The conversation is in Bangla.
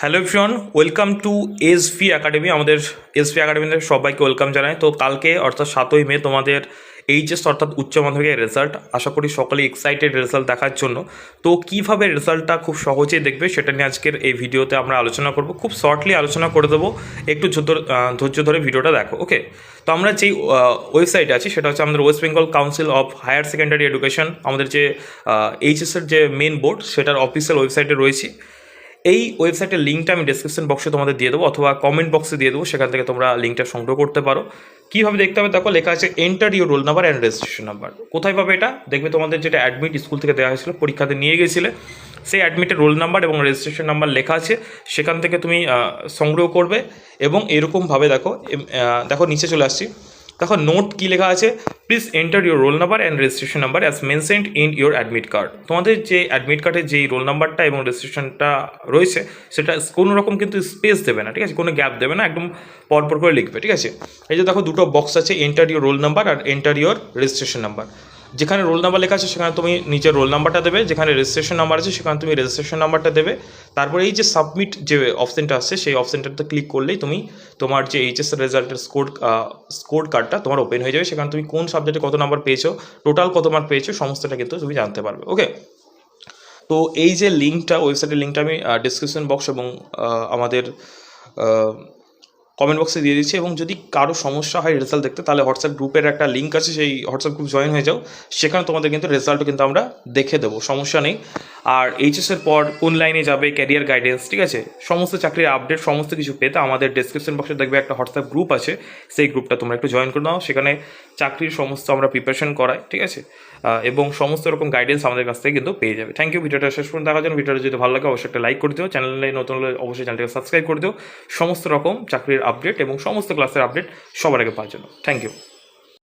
Hello everyone, welcome to SV academy. আমাদের এসভি একাডেমিতে সবাইকে ওয়েলকাম জানাই। তো কালকে অর্থাৎ 7ই মে তোমাদের এইচএস অর্থাৎ উচ্চ মাধ্যমিকের রেজাল্ট। আশা করি সকলেই এক্সাইটেড রেজাল্ট দেখার জন্য। তো কীভাবে রেজাল্টটা খুব সহজেই দেখবে সেটা নিয়ে আজকের এই ভিডিওতে আমরা আলোচনা করব। খুব শর্টলি আলোচনা করে দেবো, একটু ধৈর্য ধরে ভিডিওটা দেখো। ওকে, তো আমরা যেই ওয়েবসাইটে আছি সেটা হচ্ছে আমাদের West Bengal council of higher secondary education. আমাদের যে এইচএসের যে মেন বোর্ড সেটার অফিসিয়াল ওয়েবসাইটে রয়েছি। এই ওয়েবসাইটের লিঙ্কটা আমি ডেসক্রিপশন বক্সে তোমাদের দিয়ে দেবো অথবা কমেন্ট বক্সে দিয়ে দেবো, সেখান থেকে তোমরা লিঙ্কটা সংগ্রহ করতে পারো। কীভাবে দেখতে হবে দেখো, লেখা আছে enter your roll number and registration number. কোথায় পাবে এটা? দেখবে তোমাদের যেটা অ্যাডমিট স্কুল থেকে দেওয়া হয়েছিল, পরীক্ষাতে নিয়ে গেছিলে, সেই অ্যাডমিটের রোল নাম্বার এবং রেজিস্ট্রেশন নাম্বার লেখা আছে, সেখান থেকে তুমি সংগ্রহ করবে। এবং এরকমভাবে দেখো নিচে চলে আসছি, দেখো নোট কী লেখা আছে, please enter your roll number and registration number as mentioned in your admit card. তোমাদের যে অ্যাডমিট কার্ডে যেই রোল নাম্বারটা এবং রেজিস্ট্রেশনটা রয়েছে সেটা কোনো রকম কিন্তু স্পেস দেবে না, ঠিক আছে? কোনো গ্যাপ দেবে না, একদম পরপর করে লিখবে, ঠিক আছে? এই যে দেখো দুটো বক্স আছে, এন্টার ইউর রোল নাম্বার আর এন্টার ইউর রেজিস্ট্রেশন নাম্বার। যেখানে রোল নাম্বার লেখা আছে সেখানে তুমি নিজের রোল নাম্বারটা দেবে, যেখানে রেজিস্ট্রেশন নাম্বার আছে সেখানে তুমি রেজিস্ট্রেশন নাম্বারটা দেবে। তারপরে এই যে সাবমিট যে অপশানটা আসছে সেই অপশানটাতে ক্লিক করলেই তুমি তোমার যে এইচএস রেজাল্টের স্কোর কার্ডটা তোমার ওপেন হয়ে যাবে। সেখানে তুমি কোন সাবজেক্টে কত নাম্বার পেয়েছো, টোটাল কত মার্ক পেয়েছো, সমস্তটা কিন্তু তুমি জানতে পারবে। ওকে, তো এই যে লিঙ্কটা, ওয়েবসাইটের লিঙ্কটা আমি ডিসক্রিপশন বক্স এবং আমাদের কমেন্ট বক্সে দিয়ে দিচ্ছি। এবং যদি কারো সমস্যা হয় রেজাল্ট দেখতে, তাহলে হোয়াটসঅ্যাপ গ্রুপের একটা লিঙ্ক আছে, সেই হোয়াটসঅ্যাপ গ্রুপ জয়েন হয়ে যাও, সেখানে তোমাদের কিন্তু রেজাল্টও কিন্তু আমরা দেখে দেবো, সমস্যা নেই। আর এইচএসের পর কোন লাইনে যাবে, ক্যারিয়ার গাইডেন্স, ঠিক আছে, সমস্ত চাকরির আপডেট সমস্ত কিছু পেতে আমাদের ডেসক্রিপশন বক্সে দেখবে একটা হোয়াটসঅ্যাপ গ্রুপ আছে, সেই গ্রুপটা তোমরা একটু জয়েন করে নাও। সেখানে চাকরির সমস্ত আমরা প্রিপারেশন করাই, ঠিক আছে, এবং সমস্ত রকম গাইডেন্স আমাদের কাছ থেকে কিন্তু পেয়ে যাবে। থ্যাংক ইউ ভিডিওটা শেষ পর্যন্ত দেখার জন্য। ভিডিওটা যদি ভালো লাগে অবশ্যই একটা লাইক করে দিও, চ্যানেলে নতুন হলে অবশ্যই চ্যানেলটাকে সাবস্ক্রাইব করে দিও সমস্ত রকম চাকরির আপডেট এবং সমস্ত ক্লাসের আপডেট সবার আগে পাওয়ার জন্য। Thank you.